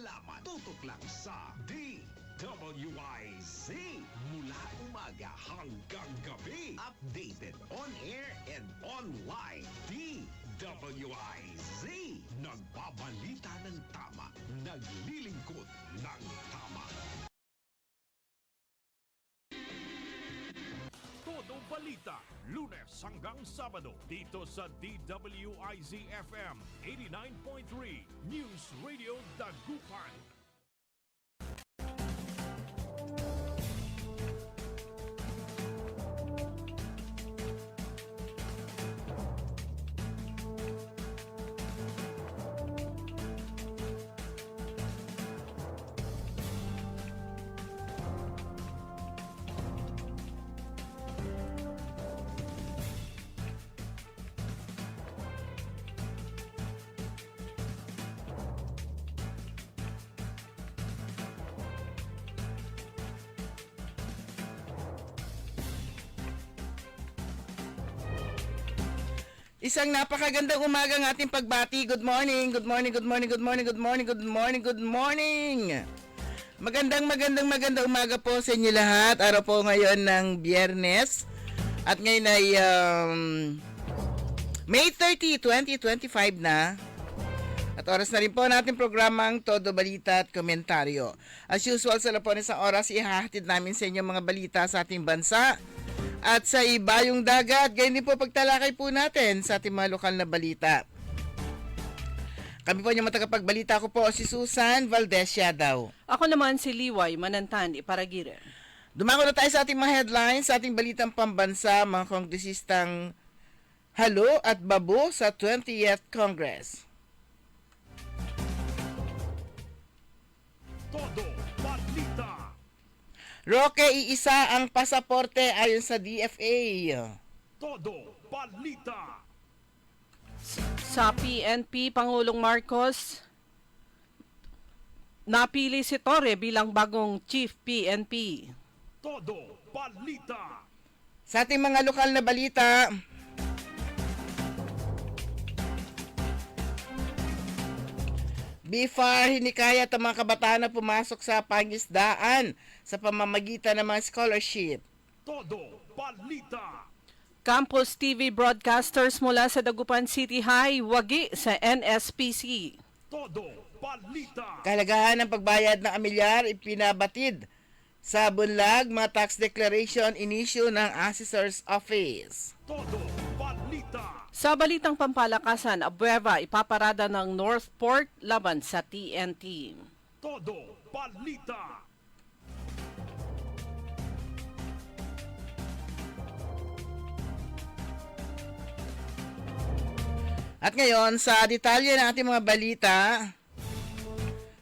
malaman. Tutok lang sa DWIZ. Mula umaga hanggang gabi. Updated on air and online. DWIZ. Nagbabalita ng tama. Naglilingkod ng tama. Todo Balita, Lunes hanggang Sabado dito sa DWIZ-FM 89.3 News Radio Dagupan. Isang napakagandang umaga ng ating pagbati. Good morning, good morning, good morning, good morning, good morning, good morning, good morning. Magandang umaga po sa inyo lahat. Araw po ngayon ng Biyernes. At ngayon ay May 30, 2025 na. At oras na rin po natin programang Todo Balita at Komentaryo. As usual, sa lapon isang oras, ihahatid namin sa inyo mga balita sa ating bansa at sa ibayong dagat. Ganyan din po pagtalakay po natin sa ating mga lokal na balita. Kami po yung matagapagbalita ko po si Susan Valdez Yadaw. Ako naman si Liway Manantan Iparagire. Dumako na tayo sa ating mga headlines, sa ating balitang pambansa, mga kongresistang halo at babo sa 20th Congress. Todo Balita. Roque, iisa ang pasaporte ayon sa DFA. Todo Balita. Sa PNP, Pangulong Marcos napili si Torre bilang bagong Chief PNP. Todo Balita. Sa ating mga lokal na balita, BIFAR hinikayat ang mga kabataan na pumasok sa pangisdaan sa pamamagitan ng mga scholarship. Todo Balita. Campus TV broadcasters mula sa Dagupan City High wagi sa NSPC. Todo Balita. Kalagahan ng pagbayad ng amilyar ipinabatid sa bunlag mga tax declaration in-issue ng Assessor's Office. Todo Balita. Sa balitang pampalakasan, Abueva ipaparada ng Northport laban sa TNT. Todo Balita. At ngayon, sa detalye ng ating mga balita,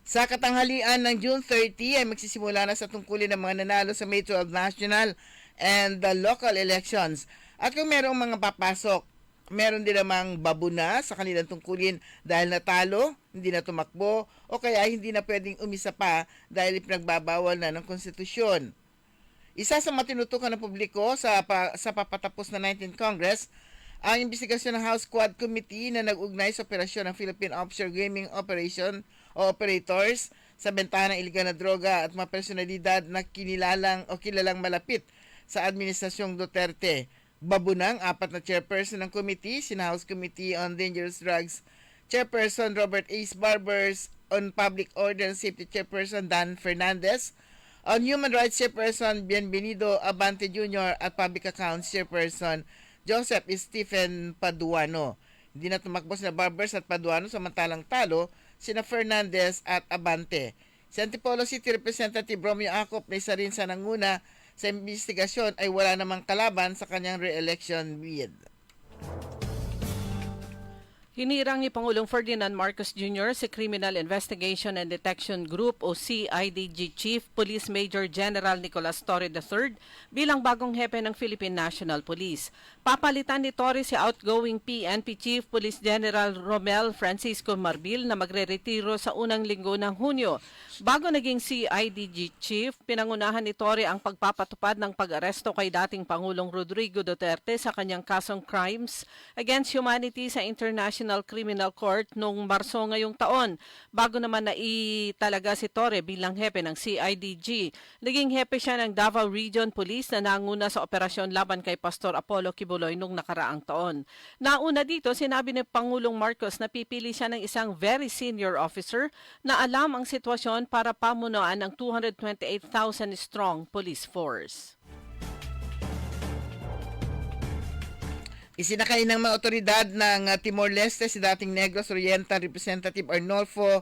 sa katanghalian ng June 30 ay magsisimula na sa tungkulin ng mga nanalo sa May 12 national and the local elections. At kung merong mga papasok, meron din namang babuna sa kanilang tungkulin dahil natalo, hindi na tumakbo, o kaya hindi na pwedeng umisa pa dahil ipinagbabawal na ng konstitusyon. Isa sa matinutukan ng publiko sa papatapos na 19th Congress, ang investigasyon ng House Quad Committee na nag-ugnay sa operasyon ng Philippine Offshore Gaming Operation o Operators sa bentahan ng iligal na droga at mga personalidad na kilalang malapit sa Administrasyong Duterte. Babunang apat na chairperson ng committee, sina House Committee on Dangerous Drugs Chairperson Robert Ace Barbers, on Public Order and Safety Chairperson Dan Fernandez, on Human Rights Chairperson Bienvenido Abante Jr. at Public Accounts Chairperson Joseph Stephen Paduano. Hindi na tumakbo sina Barbers at Paduano, samantalang talo sina Fernandez at Abante. Si Antipolo City Representative Romeo Acop na isa rin sa nanguna sa investigasyon ay wala namang kalaban sa kanyang re-election bid. Hinirang ni Pangulong Ferdinand Marcos Jr. si Criminal Investigation and Detection Group o CIDG Chief Police Major General Nicolas Torre III bilang bagong hepe ng Philippine National Police. Papalitan ni Torre si outgoing PNP Chief Police General Romel Francisco Marbil na magre-retiro sa unang linggo ng Hunyo. Bago naging CIDG Chief, pinangunahan ni Torre ang pagpapatupad ng pag-aresto kay dating Pangulong Rodrigo Duterte sa kanyang kasong crimes against humanity sa International International Criminal Court noong Marso ngayong taon. Bago naman na italaga si Torre bilang hepe ng CIDG. Naging hepe siya ng Davao Region Police na nanguna sa operasyon laban kay Pastor Apollo Kibuloy noong nakaraang taon. Nauna dito, sinabi ni Pangulong Marcos na pipili siya ng isang very senior officer na alam ang sitwasyon para pamunuan ang 228,000 strong police force. Isinakay ng mga otoridad ng Timor-Leste si dating Negros Oriental Representative Arnolfo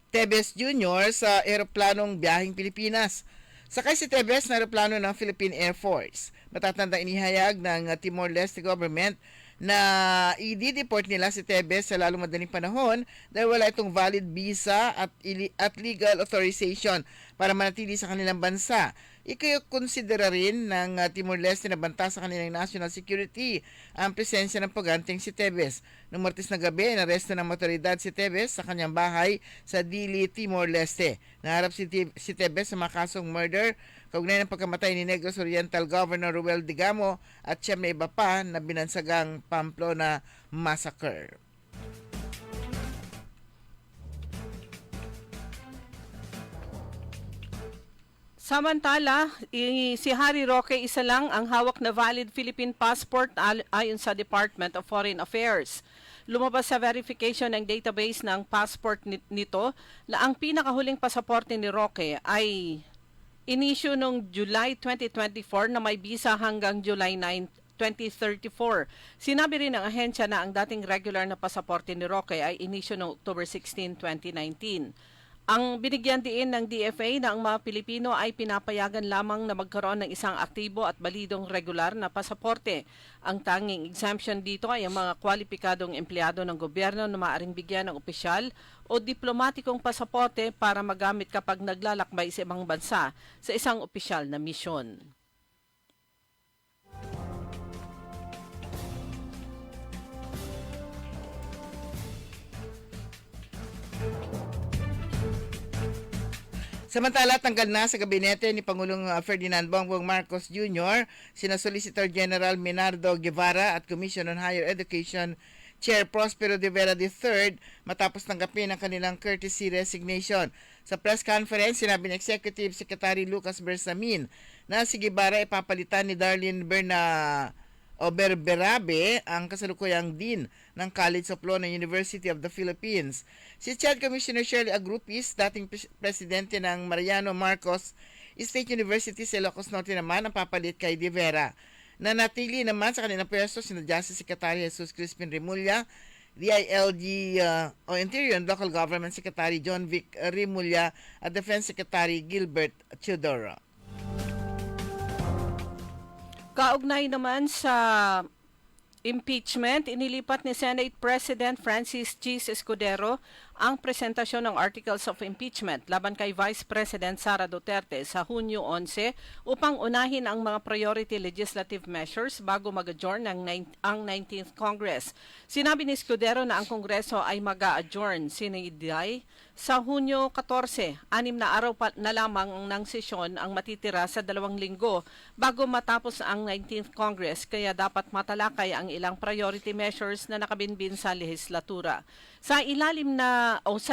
Tebes Jr. sa eroplanong biyaheng Pilipinas. Sakay si Tebes na eroplano ng Philippine Air Force. Matatanda inihayag ng Timor-Leste government na i-deport nila si Tebes sa lalong madaling panahon dahil wala itong valid visa at legal authorization para manatili sa kanilang bansa. Ikakonsidera rin ng Timor-Leste na banta sa kanilang national security ang presensya ng paganting si Tebes. Noong Martes na gabi, inaresto ng motoridad si Tebes sa kanyang bahay sa Dili, Timor-Leste. Naharap si Tebes sa mga kasong murder, kaugnay ng pagkamatay ni Negros Oriental Governor Ruel Digamo at siyam na iba pa na binansagang Pamplona Massacre. Samantala, si Harry Roque isa lang ang hawak na valid Philippine passport ayon sa Department of Foreign Affairs. Lumabas sa verification ng database ng passport nito na ang pinakahuling pasaporte ni Roque ay inisyu noong July 2024 na may visa hanggang July 9, 2034. Sinabi rin ng ahensya na ang dating regular na pasaporte ni Roque ay inisyu noong October 16, 2019. Ang binigyan diin ng DFA na ang mga Pilipino ay pinapayagan lamang na magkaroon ng isang aktibo at balidong regular na pasaporte. Ang tanging exemption dito ay ang mga kwalipikadong empleyado ng gobyerno na maaaring bigyan ng opisyal o diplomatikong pasaporte para magamit kapag naglalakbay sa ibang bansa sa isang opisyal na misyon. Samantala, tanggal na sa gabinete ni Pangulong Ferdinand Bongbong Marcos Jr. sina Solicitor General Minardo Guevara at Commission on Higher Education Chair Prospero de Vera III matapos tanggapin ang kanilang courtesy resignation. Sa press conference, sinabi ni Executive Secretary Lucas Bersamin na si Guevara ipapalitan ni Darlene Berberabe, ang kasalukuyang Dean ng College of Law ng University of the Philippines. Si Child Commissioner Shirley Agrupis, dating presidente ng Mariano Marcos State University sa Ilocos Norte naman ang papalit kay De Vera. Nanatili naman sa kanilang pwesto sina Justice Secretary Jesus Crispin Remulla, DILG o Interior and Local Government Secretary John Vic Remulla at Defense Secretary Gilbert Teodoro. Kaugnay naman sa impeachment, inilipat ni Senate President Francis G. Escudero ang presentasyon ng Articles of Impeachment laban kay Vice President Sara Duterte sa Hunyo 11 upang unahin ang mga priority legislative measures bago mag-adjourn ang 19th Congress. Sinabi ni Escudero na ang Kongreso ay mag-a-adjourn siniday sa Hunyo 14, 6 na araw na lamang ng sesyon ang matitira sa 2 linggo bago matapos ang 19th Congress, kaya dapat matalakay ang ilang priority measures na nakabinbin sa lehislatura. Sa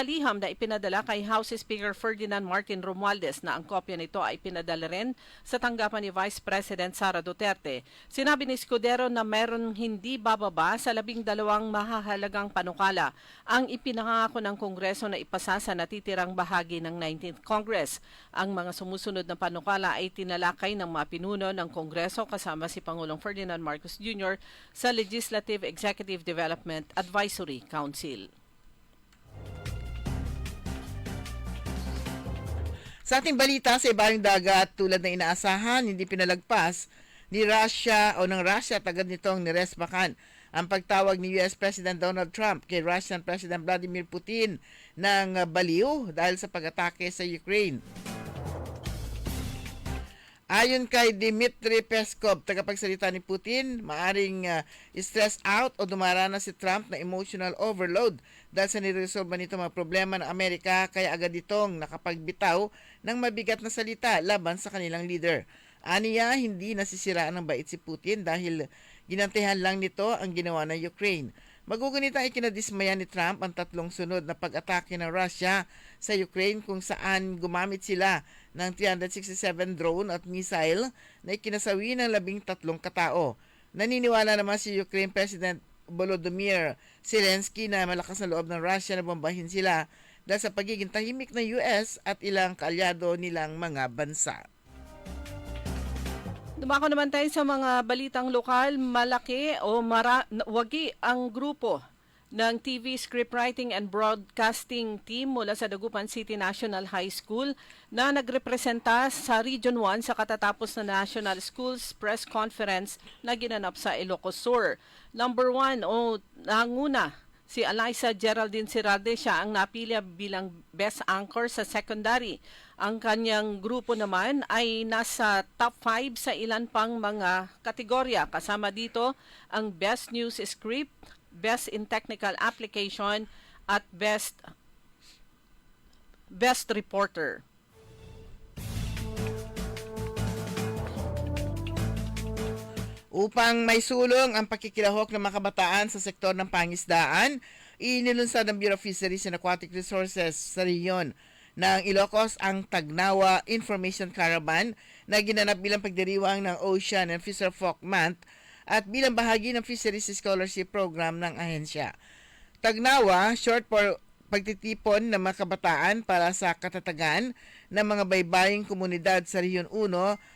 liham na ipinadala kay House Speaker Ferdinand Martin Romualdez na ang kopya nito ay pinadala rin sa tanggapan ni Vice President Sara Duterte. Sinabi ni Escudero na meron hindi bababa sa 12 mahahalagang panukala ang ipinangako ng Kongreso na ipasa sa natitirang bahagi ng 19th Congress. Ang mga sumusunod na panukala ay tinalakay ng mga pinuno ng Kongreso kasama si Pangulong Ferdinand Marcos Jr. sa Legislative Executive Development Advisory Council. Sa ating balita, sa ibaling dagat, tulad ng inaasahan, hindi pinalagpas ng Russia tagad nitong nirespakan ang pagtawag ni US President Donald Trump kay Russian President Vladimir Putin ng baliw dahil sa pag-atake sa Ukraine. Ayon kay Dmitry Peskov, tagapagsalita ni Putin, maaring stress out o dumaranas si Trump na emotional overload dahil sa niresolba nito mga problema ng Amerika, kaya agad itong nakapagbitaw ng mabigat na salita laban sa kanilang leader. Aniya, hindi nasisiraan ng bait si Putin dahil ginantihan lang nito ang ginawa ng Ukraine. Magugunita ay kinadismaya ni Trump ang tatlong sunod na pag-atake ng Russia sa Ukraine kung saan gumamit sila ng 367 drone at missile na ikinasawi ng 13 katao. Naniniwala naman si Ukraine President Volodymyr Zelensky na malakas na loob ng Russia na bombahin sila dahil sa pagiging tahimik ng US at ilang kaalyado nilang mga bansa. Dumako naman tayo sa mga balitang lokal. Malaki o wagi ang grupo ng TV Scriptwriting and Broadcasting Team mula sa Dagupan City National High School na nagrepresenta sa Region 1 sa katatapos na National Schools Press Conference na ginanap sa Ilocos Sur. Number 1 o nanguna si Eliza Geraldine Siralde, siya ang napili bilang Best Anchor sa Secondary. Ang kanyang grupo naman ay nasa top 5 sa ilan pang mga kategorya. Kasama dito ang Best News Script, Best in Technical Application at Best Reporter. Upang may sulong ang pakikilahok ng mga kabataan sa sektor ng pangisdaan, inilunsad ng Bureau of Fisheries and Aquatic Resources sa rehiyon ng Ilocos ang Tagnawa Information Caravan na ginanap bilang pagdiriwang ng Ocean and Fisherfolk Month at bilang bahagi ng Fisheries Scholarship Program ng ahensya. Tagnawa, short for pagtitipon ng mga kabataan para sa katatagan ng mga baybaying komunidad sa Rehiyon 1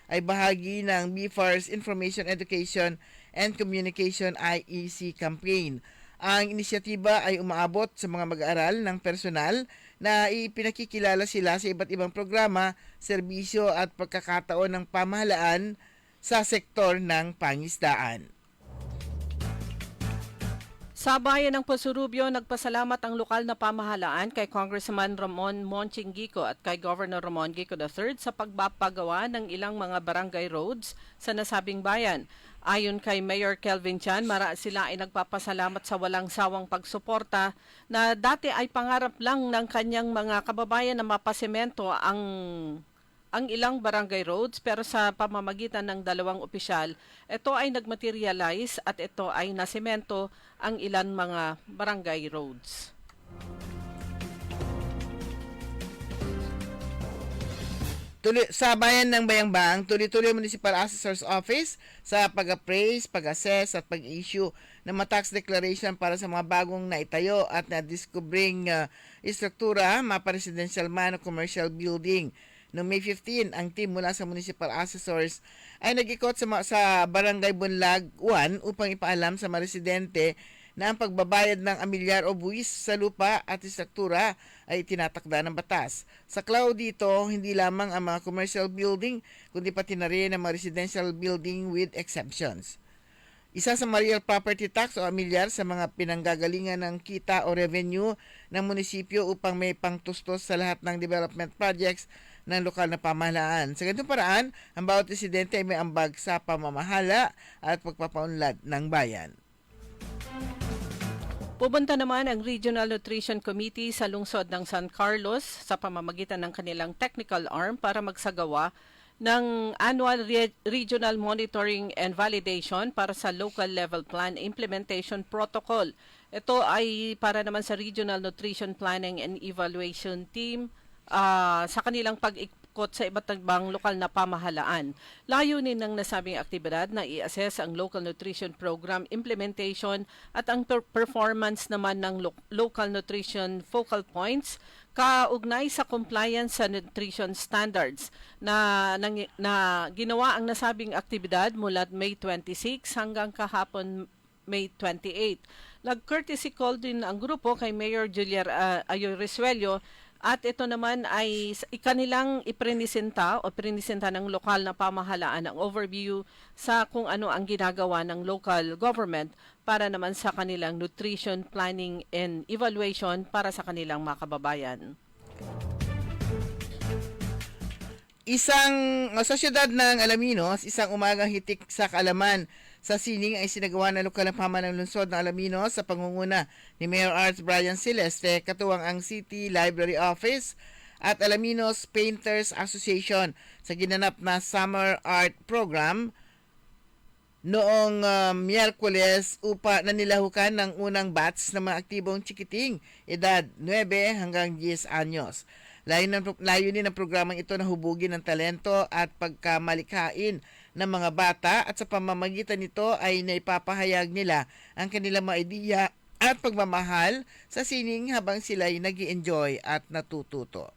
ay bahagi ng BFAR's Information Education and Communication IEC campaign. Ang inisyatiba ay umaabot sa mga mag-aaral ng personal na ipinakikilala sila sa iba't ibang programa, serbisyo at pagkakataon ng pamahalaan sa sektor ng pangisdaan. Sa bayan ng Pasurubio, nagpasalamat ang lokal na pamahalaan kay Congressman Ramon Monching Gico at kay Governor Ramon Gico III sa pagpapagawa ng ilang mga barangay roads sa nasabing bayan. Ayon kay Mayor Kelvin Chan, sila ay nagpapasalamat sa walang sawang pagsuporta na dati ay pangarap lang ng kanyang mga kababayan na mapasemento ang ilang barangay roads, pero sa pamamagitan ng dalawang opisyal, ito ay nagmaterialize at ito ay nasemento ang ilan mga barangay roads. Sa bayan ng Bayambang, tuloy-tuloy Municipal Assessor's Office sa pag-appraise, pag-assess at pag-issue ng mga tax declaration para sa mga bagong naitayo at na-discovering istruktura, mapa-residential man o commercial building. Noong May 15, ang team mula sa Municipal Assessors ay nag-ikot sa Barangay Bunlag 1 upang ipaalam sa mga residente na ang pagbabayad ng amilyar o buwis sa lupa at istruktura ay tinatakda ng batas. Sa klaw dito, hindi lamang ang mga commercial building, kundi pati na rin ang mga residential building with exemptions. Isa sa real property tax o amilyar sa mga pinanggagalingan ng kita o revenue ng munisipyo upang may pangtustos sa lahat ng development projects ng lokal na pamahalaan. Sa ganitong paraan, ang bawat residente ay may ambag sa pamamahala at pagpapaunlad ng bayan. Pupunta naman ang Regional Nutrition Committee sa lungsod ng San Carlos sa pamamagitan ng kanilang technical arm para magsagawa ng annual regional monitoring and validation para sa local level plan implementation protocol. Ito ay para naman sa Regional Nutrition Planning and Evaluation Team sa kanilang pag-ikot sa iba't ibang lokal na pamahalaan. Layunin ng nasabing aktibidad na i-assess ang local nutrition program implementation at ang performance naman ng local nutrition focal points kaugnay sa compliance sa nutrition standards na ginawa ang nasabing aktibidad mula May 26 hanggang kahapon May 28. Nag-courtesy call din ang grupo kay Mayor Julier Ayoy Resuello at ito naman ay ikanilang iprinisenta ng lokal na pamahalaan ang overview sa kung ano ang ginagawa ng local government para naman sa kanilang nutrition planning and evaluation para sa kanilang mga kababayan. Sa siyudad ng Alaminos, isang umagang hitik sa kaalaman sa sining ay sinagawa ng lokal na pamahalaan ng lungsod ng Alaminos sa pangunguna ni Mayor Arts Brian Celeste, katuwang ang City Library Office at Alaminos Painters Association sa ginanap na Summer Art Program noong Miyerkules upa na nilahukan ng unang batch ng mga aktibong chikiting, edad 9 hanggang 10 anyos. Layunin ng programang ito na hubugin ng talento at pagkamalikhain ng mga bata at sa pamamagitan nito ay naipapahayag nila ang kanilang mga ideya at pagmamahal sa sining habang sila'y nag-i-enjoy at natututo.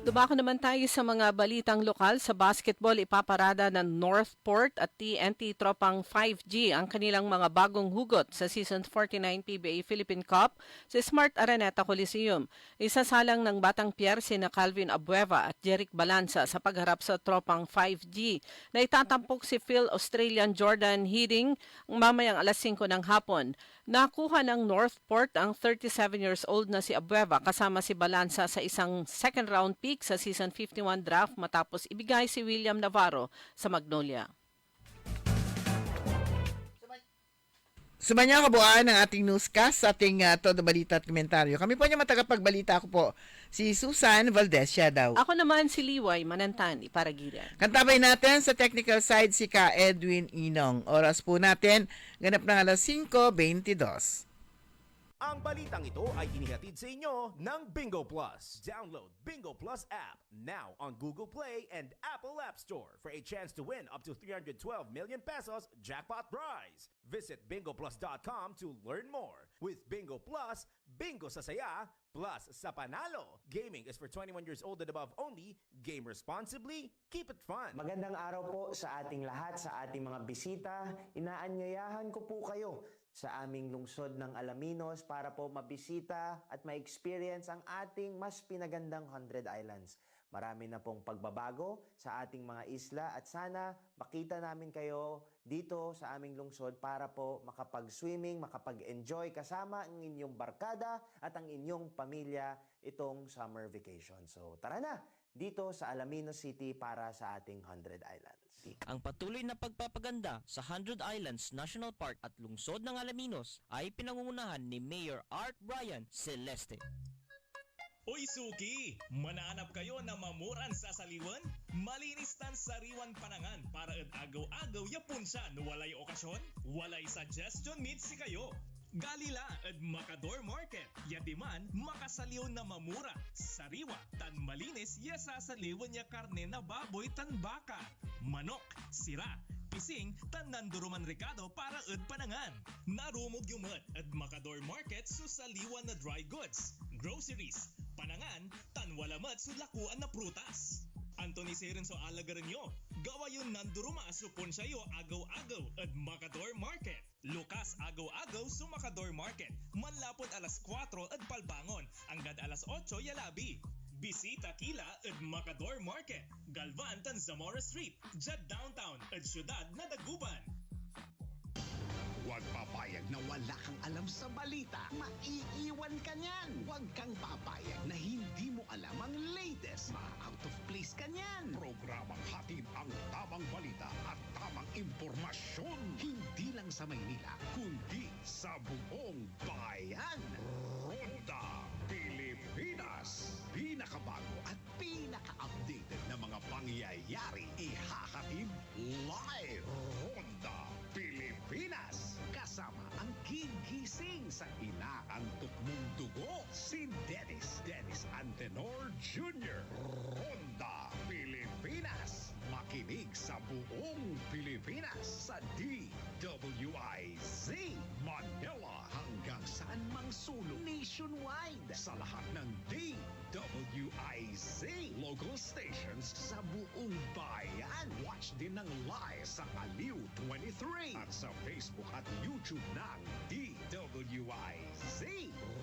Dumako naman tayo sa mga balitang lokal. Sa basketball, ipaparada ng Northport at TNT Tropang 5G ang kanilang mga bagong hugot sa Season 49 PBA Philippine Cup sa Smart Araneta Coliseum. Isasalang ng Batang Pierre sina Calvin Abueva at Jeric Balanza sa pagharap sa Tropang 5G na itatampok si Phil Australian Jordan Hidding mamayang alas 5 ng hapon. Nakuha ng Northport ang 37 years old na si Abueva kasama si Balanza sa isang second round pick sa Season 51 draft matapos ibigay si William Navarro sa Magnolia. Sumanya kabuuan ng ating newscast sa ating Todo Balita at Komentaryo. Kami po niya matagapagbalita. Ako po si Susan Valdez daw. Ako naman si Liway Manantani para Giran. Kantabay natin sa technical side si Ka Edwin Inong. Oras po natin, ganap ng alas 5:22. Ang balitang ito ay inihatid sa inyo ng Bingo Plus. Download Bingo Plus app now on Google Play and Apple App Store for a chance to win up to 312 million pesos jackpot prize. Visit bingoplus.com to learn more. With Bingo Plus, bingo sa saya, plus sa panalo. Gaming is for 21 years old and above only. Game responsibly. Keep it fun. Magandang araw po sa ating lahat, sa ating mga bisita. Inaanyayahan ko po kayo sa aming lungsod ng Alaminos para po mabisita at ma-experience ang ating mas pinagandang 100 Islands. Marami na pong pagbabago sa ating mga isla at sana makita namin kayo dito sa aming lungsod para po makapag-swimming, makapag-enjoy kasama ang inyong barkada at ang inyong pamilya itong summer vacation. So tara na dito sa Alaminos City para sa ating 100 Islands. Ang patuloy na pagpapaganda sa 100 Islands National Park at lungsod ng Alaminos ay pinangungunahan ni Mayor Art Brian Celeste. Uy Suki! Manaanap kayo na mamuran sa saliwan? Malinis tan sariwan panangan para agaw-agaw yapon siya no walay okasyon? Walay suggestion meet si kayo. Galila at Macador Market. Yadiman, makasaliw na mamura. Sariwa, tan malinis, yasasaliwan niya karne na baboy tan baka. Manok, sira, pising, tan nanduruman Ricardo para panangan. Narumog yung mat at Macador Market susaliwan na dry goods, groceries, panangan, tan walamat sulakuan na prutas. Anthony Seren so alagaran nyo. Gawa yung nanduruma supon sayo agaw-agaw at Macador Market. Lukas agaw-agaw sa Macador Market. Manlapod alas 4 at palbangon. Hanggang alas 8 yalabi. Bisita kila at Macador Market. Galvan tan Zamora Street. Jad downtown at syudad na Daguban. Huwag papayag na wala kang alam sa balita. Maiiwan ka niyan. Huwag kang papayag na hindi mo alam ang latest. Ma-out of place ka niyan. Programang hatid ang tamang balita at tamang impormasyon. Hindi lang sa Maynila, kundi sa buong bayan. Ronda Pilipinas. Pinakabago at pinaka-updated na mga pangyayari. Ihahatid live. Ronda Pilipinas. Kasama ang gigising sa inaantok mong dugo, si Dennis Antenor Jr. Ronda Pilipinas. Makinig sa buong Pilipinas sa DWIZ Manila hanggang saan mang sulong nationwide sa lahat ng DWIZ local stations sa buong bayan. Watch din ng live sa Aliw 23 at sa Facebook at YouTube ng DWIZ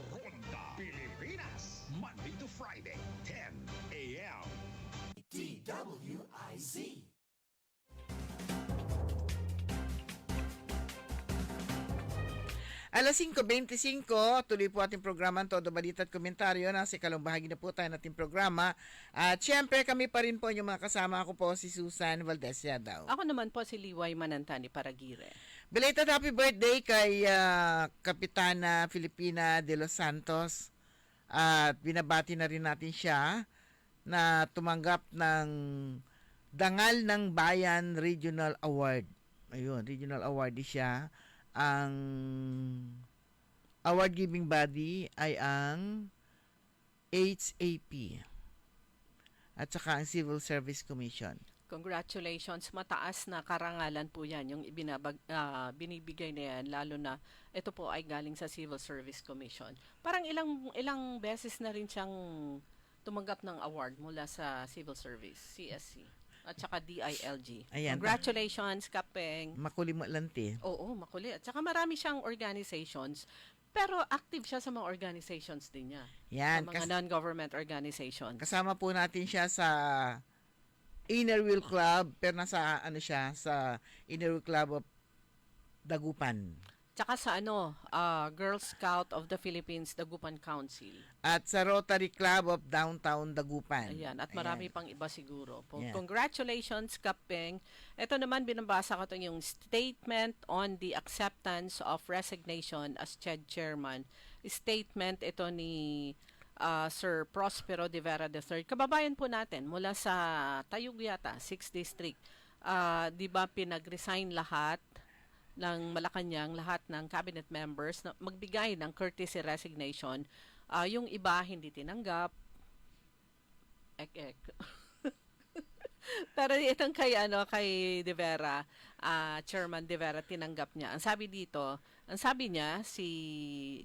Ronda Pilipinas. Monday to Friday, 10 a.m. DWIZ. Alas 5:25, tuloy po ating programa Todo Balita at Komentaryo. Nasa ikalawang bahagi na po tayo nating programa. At syempre kami pa rin po yung mga kasama. Ako po si Susan Valdez daw. Ako naman po si Liway Manantani para Giran. Belated happy birthday kay Kapitana Filipina de los Santos. At binabati na rin natin siya na tumanggap ng Dangal ng Bayan Regional Award. Ayun, regional awardee siya. Ang award giving body ay ang HAP at saka ang Civil Service Commission. Congratulations, mataas na karangalan po yan, yung binibigay na yan, lalo na ito po ay galing sa Civil Service Commission. Parang ilang beses na rin siyang tumanggap ng award mula sa Civil Service, CSC, at saka DILG. Ayan. Congratulations, Kapeng. Makuli mo lanti. Oo, makulit. At saka marami siyang organizations, pero active siya sa mga organizations din niya. Yan. Sa mga non-government organizations. Kasama po natin siya sa Inner Wheel Club, pero nasa siya sa Inner Wheel Club of Dagupan. Tsaka sa Girl Scout of the Philippines, Dagupan Council. At sa Rotary Club of Downtown Dagupan. Ayan, at marami pang iba siguro. Yeah. Congratulations, Kapeng. Ito naman, binabasa ko yung Statement on the Acceptance of Resignation as CHED Chairman. Statement ito ni Sir Prospero de Vera III. Kababayan po natin mula sa Tayug yata, 6th District. Di ba pinag-resign lahat ng Malacanang, lahat ng cabinet members na magbigay ng courtesy resignation. Yung iba hindi tinanggap. Pero itong kay De Vera, Chairman De Vera, tinanggap niya. Ang sabi niya, si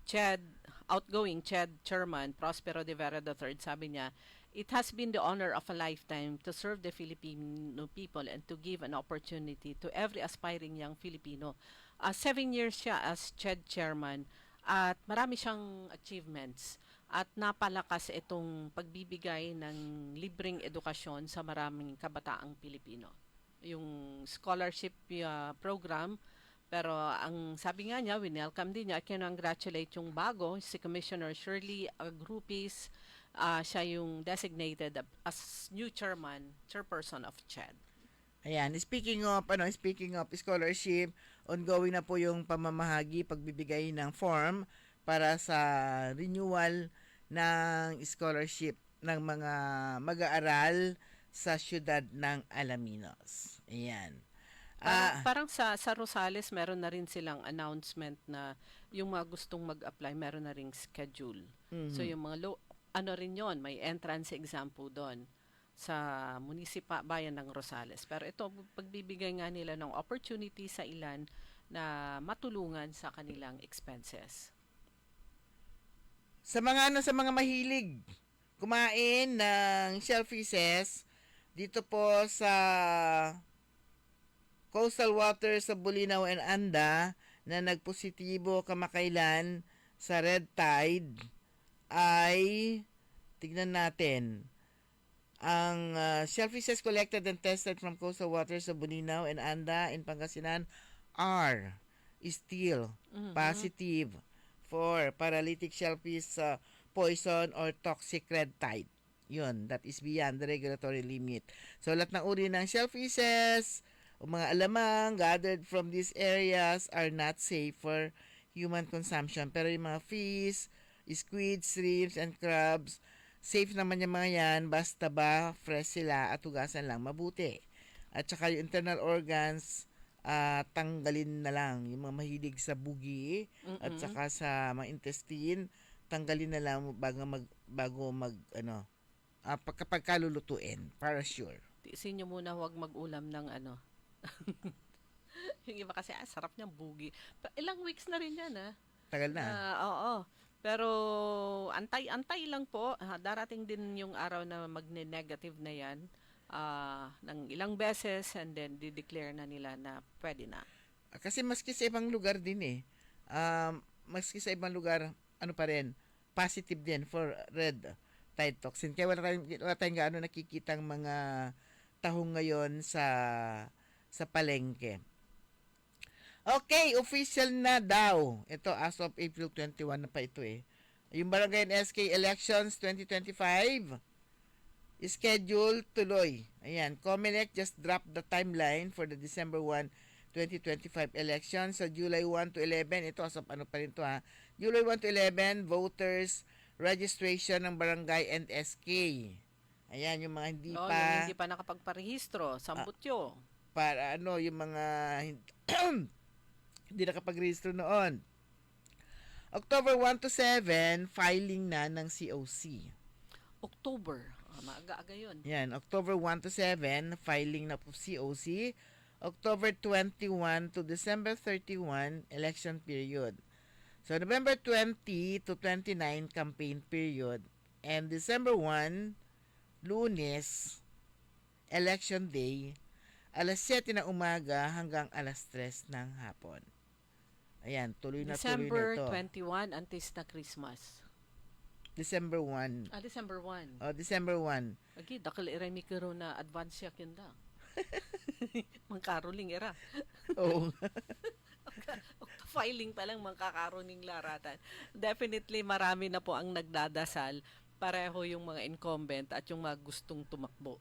outgoing CHED Chairman Prospero de Vera III, sabi niya, "It has been the honor of a lifetime to serve the Filipino people and to give an opportunity to every aspiring young Filipino." 7 years siya as CHED Chairman at marami siyang achievements at napalakas itong pagbibigay ng libreng edukasyon sa maraming kabataang Pilipino. Yung scholarship program, pero ang sabi nga niya, winelcome din niya, kinongratulate yung bago, si Commissioner Shirley Agrupis. Siya yung designated as new chairperson of CHED. Ayan, speaking of scholarship, ongoing na po yung pamamahagi, pagbibigay ng form para sa renewal ng scholarship ng mga mag-aaral sa siyudad ng Alaminos. Ayan. Parang sa Rosales, meron na rin silang announcement na yung mga gustong mag-apply, meron na ring schedule. Mm-hmm. So yung mga rin yon, may entrance exam po doon sa bayan ng Rosales. Pero ito, pagbibigay nga nila ng opportunity sa ilan na matulungan sa kanilang expenses. Sa mga mahilig kumain ng shellfishes, dito po sa coastal waters sa Bulinaw and Anda na nagpositibo kamakailan sa red tide ay tignan natin ang shellfishes collected and tested from coastal waters sa Bulinaw and Anda in Pangasinan are still positive for paralytic shellfish poison or toxic red tide. Yun, that is beyond the regulatory limit. So, lahat ng uri ng shellfishes o mga alamang gathered from these areas are not safe for human consumption. Pero yung mga fish, squids, shrimps, and crabs, safe naman yung mga yan, basta ba fresh sila at hugasan lang mabuti. At saka yung internal organs, tanggalin na lang. Yung mga mahilig sa bugi at saka sa mga intestine, tanggalin na lang bago kapag kalulutuin, para sure. Tiisin nyo muna, huwag mag-ulam ng yung iba kasi, sarap niyang bugi. Ilang weeks na rin yan, Tagal na. Oo. Pero, antay lang po. Darating din yung araw na magne-negative na yan ng ilang beses and then di-declare na nila na pwede na. Kasi maski sa ibang lugar din maski sa ibang lugar, pa rin, positive din for red tide toxin. Kaya wala tayong gaano nakikitang mga tahong ngayon sa palengke. Okay, official na daw. Ito as of April 21 na pa ito Yung Barangay and SK Elections 2025 schedule tuloy. Ayan, COMELEC just dropped the timeline for the December 1, 2025 elections sa July 1 to 11. Ito as of pa rin to July 1 to 11, voters registration ng barangay and SK. Ayan, yung mga hindi Yung pa, hindi pa nakapagparehistro, sambutyo. para yung mga hindi nakapagrehistro noon. October 1 to 7, filing na ng COC. October. Maaga-aga yun. Yan, October 1 to 7, filing na po COC. October 21 to December 31, election period. So, November 20 to 29, campaign period. And December 1, Lunes, election day, alas 7 ng umaga hanggang alas 3 ng hapon. Ayan, tuloy na December tuloy na ito. 21, antes na Christmas. December 1. December 1. December 1. Agi, dakil iray mi karo na advance yak yun da. Mangkaroling ira. Oo. Filing pa lang mangkakaroning laratan. Definitely marami na po ang nagdadasal. Pareho yung mga incumbent at yung mga gustong tumakbo.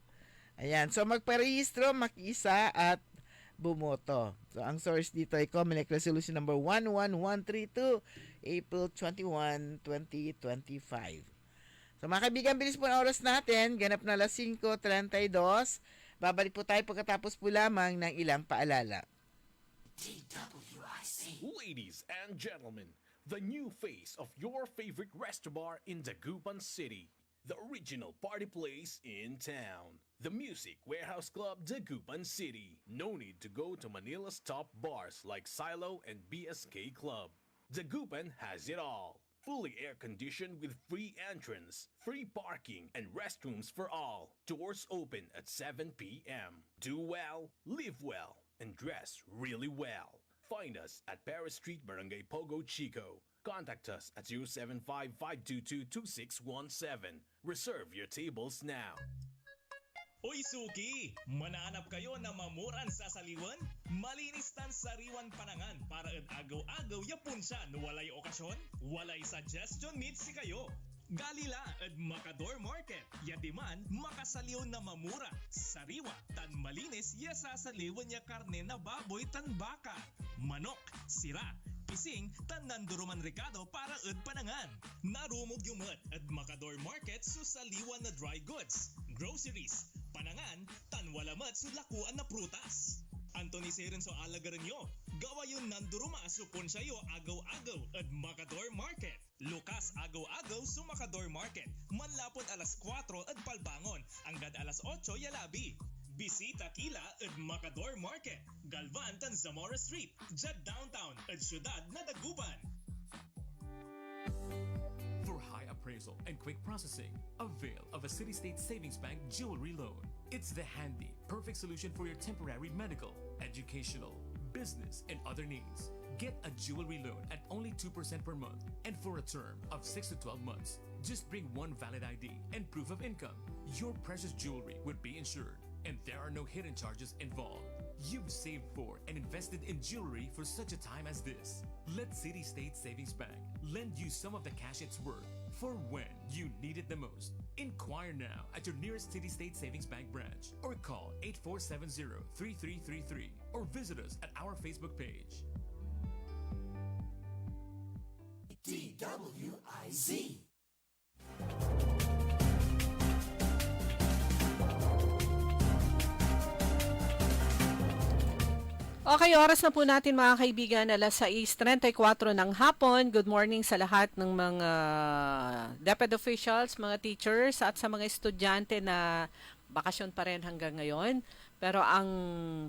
Ayan. So, magparehistro, makiisa at bumoto. So, ang source dito ay COMELEC Resolution number 11132, April 21, 2025. So, mga kaibigan, bilis po ang oras natin. Ganap na alas 5:32. Babalik po tayo pagkatapos po lamang ng ilang paalala. Ladies and gentlemen, the new face of your favorite restaurant in Dagupan City. The original party place in town. The Music Warehouse Club Dagupan City. No need to go to Manila's top bars like Silo and BSK Club. Dagupan has it all. Fully air-conditioned with free entrance, free parking, and restrooms for all. Doors open at 7 p.m. Do well, live well, and dress really well. Find us at Paris Street, Barangay Pogo, Chico. Contact us at 075-522-2617. Reserve your tables now. Uy Suki! Mananap kayo na mamuran sa saliwan? Malinis tan sariwan panangan para agaw-agaw yapon siya no walay okasyon? Walay suggestion meet si kayo. Galila at Macador Market. Yadiman, makasaliw na mamura. Sariwa, tan malinis, yasa saliwan niya karne na baboy tan baka. Manok, sira, pising, tan nanduruman Ricardo para ud panangan. Narumog yumat at Macador Market so saliwan na dry goods. Groceries, panangan, tan walamat so lakuan na prutas. Anthony Seren so alagaran nyo. Gawa yun nanduruma supon sayo agaw-agaw at Macador Market. Lukas agaw-agaw sa Macador Market. Manlapon alas 4 at palbangon. Hanggang alas 8 yalabi. Bisita kila at Macador Market. Galvan tan Zamora Street. Jad downtown at syudad na Dagupan. For high appraisal and quick processing, avail of a City State Savings Bank jewelry loan. It's the handy, perfect solution for your temporary medical, educational, business, and other needs. Get a jewelry loan at only 2% per month and for a term of 6 to 12 months. Just bring one valid ID and proof of income. Your precious jewelry would be insured and there are no hidden charges involved. You've saved for and invested in jewelry for such a time as this. Let City State Savings Bank lend you some of the cash it's worth for when you need it the most. Inquire now at your nearest City State Savings Bank branch or call 8470-3333 or visit us at our Facebook page. DWIZ. Okay, oras na po natin mga kaibigan, alas 6:34 ng hapon. Good morning sa lahat ng mga DepEd officials, mga teachers at sa mga estudyante na bakasyon pa rin hanggang ngayon. Pero ang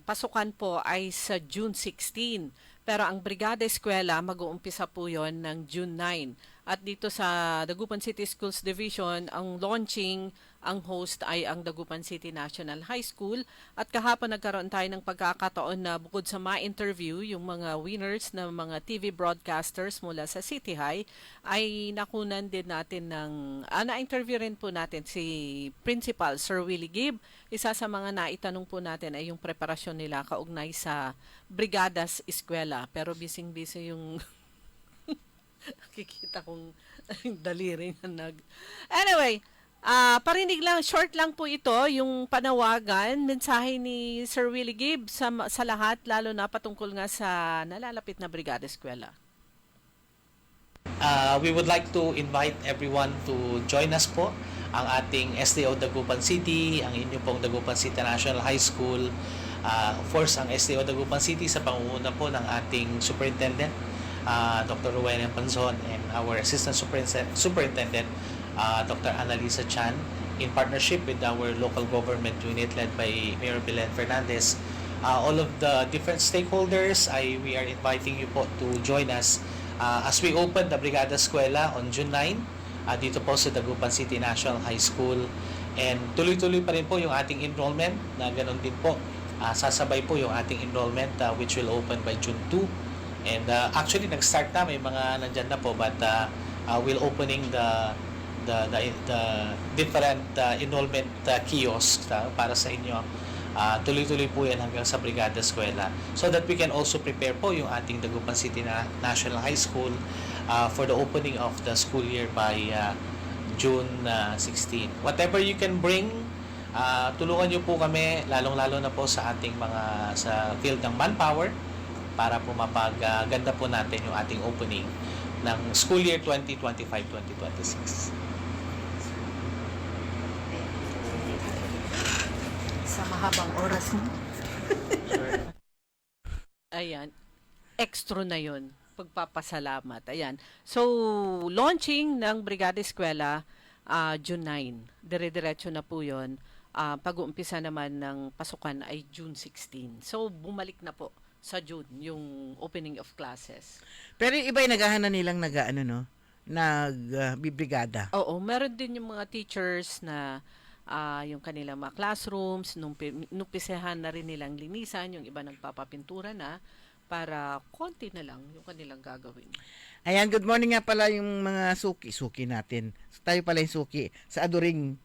pasukan po ay sa June 16. Pero ang Brigada Eskwela mag-uumpisa po yon ng June 9. At dito sa Dagupan City Schools Division, ang launching, ang host ay ang Dagupan City National High School. At kahapon nagkaroon tayo ng pagkakataon na bukod sa ma-interview yung mga winners ng mga TV broadcasters mula sa City High, ay nakunan din natin ng, na-interview rin po natin si Principal Sir Willie Gibb. Isa sa mga naitanong po natin ay yung preparasyon nila kaugnay sa Brigadas Eskwela. Pero bising-busy yung nakikita kong daliri na Anyway, parinig lang, short lang po ito, yung panawagan, mensahe ni Sir Willie Gibb sa lahat, lalo na patungkol nga sa nalalapit na Brigada Eskwela. We would like to invite everyone to join us po ang ating SDO Dagupan City, ang inyo pong Dagupan City National High School, of course, ang SDO Dagupan City sa pangunguna po ng ating Superintendent, Dr. Rowena Panzon, and our Assistant Superintendent, Dr. Annalisa Chan, in partnership with our local government unit led by Mayor Belen Fernandez. All of the different stakeholders, we are inviting you po to join us as we open the Brigada Eskwela on June 9 dito po sa Dagupan City National High School. And tuloy-tuloy pa rin po yung ating enrollment na ganun din po. Sasabay po yung ating enrollment which will open by June 2. And actually, nag-start na, may mga nandyan na po, but we'll opening the different enrollment kiosks para sa inyo. Tuloy-tuloy po yan hanggang sa Brigada Eskwela, so that we can also prepare po yung ating Dagupan City National High School for the opening of the school year by June 16. Whatever you can bring, tulungan nyo po kami, lalong-lalo na po sa ating sa field ng manpower, para po mapaganda po natin yung ating opening ng school year 2025-2026. Sa mahabang oras mo. Ayan. Extra na yun. Pagpapasalamat. Ayan. So, launching ng Brigada Eskwela, June 9. Dire-diretso na po yun. Pag-uumpisa naman ng pasukan ay June 16. So, bumalik na po sa June yung opening of classes. Pero yung iba yung naghahanan nilang nagbibrigada. Oo, meron din yung mga teachers na yung kanilang mga classrooms, nung pisehan na rin nilang linisan, yung iba nagpapapintura na, para konti na lang yung kanilang gagawin. Ayan, good morning nga pala yung mga suki natin. So, tayo pala yung suki sa Aduring.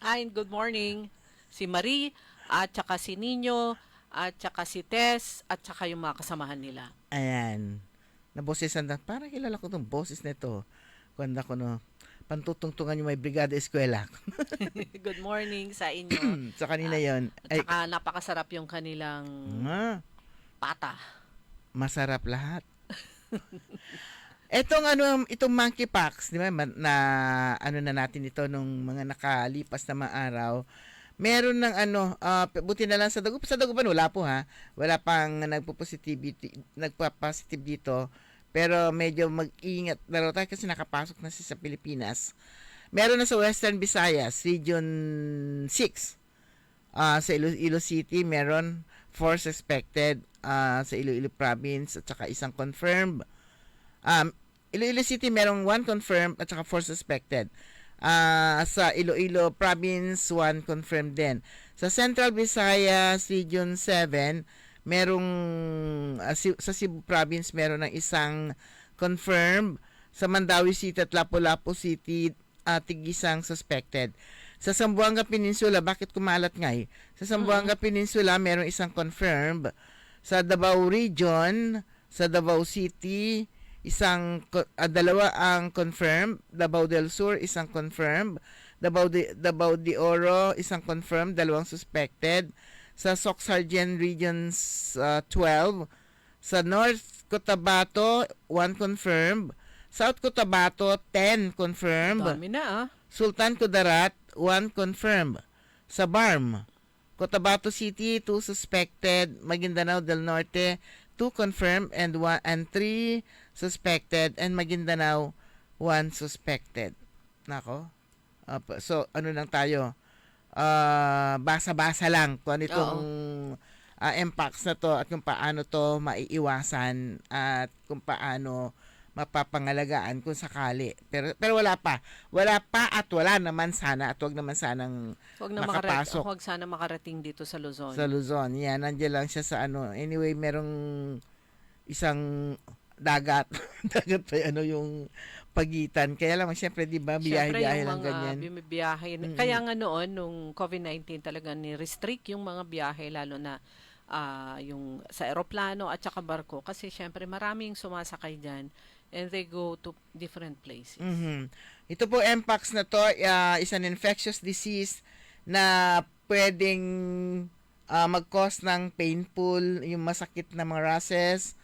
Hi, good morning. Si Marie, at saka si Nino, at saka si Tess, at saka yung mga kasamahan nila. Ayan. Naboses na, parang kilala ko itong boses na ito. Kuwanda ko pantutungtungan yung may Brigada Eskwela. Good morning sa inyo. Sa kanina yon. At saka napakasarap yung kanilang pata. Masarap lahat. Itong monkeypox, di ba, na na natin ito nung mga nakalipas na mga araw. Meron ng buti na lang sa Dagupan, wala po ha. Wala pang nagpo-positive dito. Pero medyo mag-ingat na raw tayo kasi nakapasok na sa Pilipinas. Meron na sa Western Visayas, Region 6. Sa Iloilo City, meron 4 suspected sa Iloilo Province at saka isang confirmed. Iloilo City, merong 1 confirmed at saka 4 suspected. Sa Iloilo Province, 1 confirmed din. Sa Central Visayas, Region 7, merong sa Cebu Province meron ng isang confirmed. Sa Mandawi City at Lapu-Lapu City, tig-isang suspected. Sa Zamboanga Peninsula, bakit kumalat nga eh? Sa Zamboanga Peninsula, merong isang confirmed. Sa Davao Region, sa Davao City, dalawa ang confirmed. Davao del Sur, isang confirmed. Davao de Oro, isang confirmed, 2 suspected. Sa Soc-Sargent Regions 12. Sa North Cotabato, 1 confirmed. South Cotabato, 10 confirmed. Dami na Sultan Kudarat, 1 confirmed. Sa Barm, Cotabato City, 2 suspected. Maguindanao del Norte, 2 confirmed and 3 suspected. And Maguindanao, 1 suspected. Nako. So, lang tayo? Basa-basa lang kung ano itong impacts na to at kung paano to maiiwasan at kung paano mapapangalagaan kung sakali. Pero wala pa at wala naman sana at wag naman sanang makapasok. Wag sana makarating dito sa Luzon. Sa Luzon. Yan, nandiyan lang siya sa Anyway, merong isang dagat pa yung pagitan. Kaya lang, siyempre, di ba, biyahe-biyahe lang ganyan. Biyahe. Kaya nga noon, nung COVID-19 talaga ni-restrict yung mga biyahe, lalo na yung sa aeroplano at saka barko. Kasi siyempre, maraming sumasakay dyan and they go to different places. Ito po, Mpox na to, is an infectious disease na pwedeng mag-cause ng painful, yung masakit na mga rashes,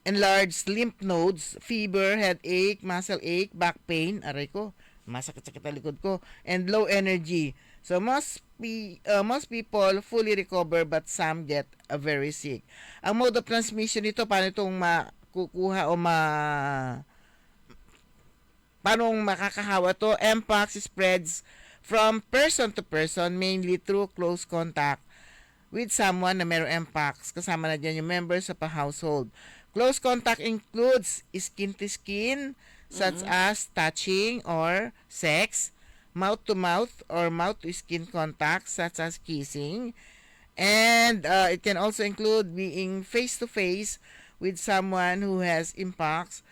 enlarged lymph nodes, fever, headache, muscle ache, back pain, aray ko, masakit-sakit ang likod ko, and low energy. So most people fully recover but some get very sick. Ang mode of transmission nito, paano itong makukuha o paano makakahawa to? Mpox spreads from person to person, mainly through close contact with someone na mayroong Mpox. Kasama na dyan yung members of a household. Close contact includes skin to skin, such as touching or sex, mouth to mouth or mouth to skin contact, such as kissing, and it can also include being face to face with someone who has Mpox,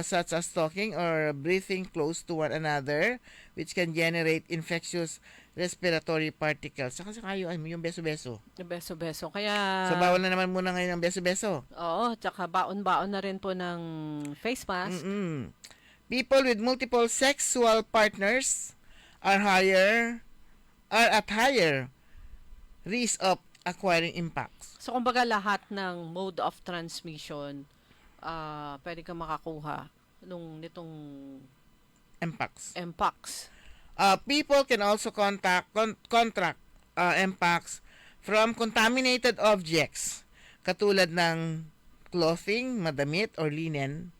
such as talking or breathing close to one another, which can generate infectious respiratory particles. Saka yung beso-beso. Yung beso-beso. Kaya... So, bawal na naman muna ngayon ang beso-beso. Oo, tsaka baon-baon na rin po ng face mask. People with multiple sexual partners are at higher risk of acquiring Mpox. So, kumbaga lahat ng mode of transmission, pwede ka makakuha nitong Mpox. People can also contract Mpox from contaminated objects katulad ng clothing, madamit, or linen.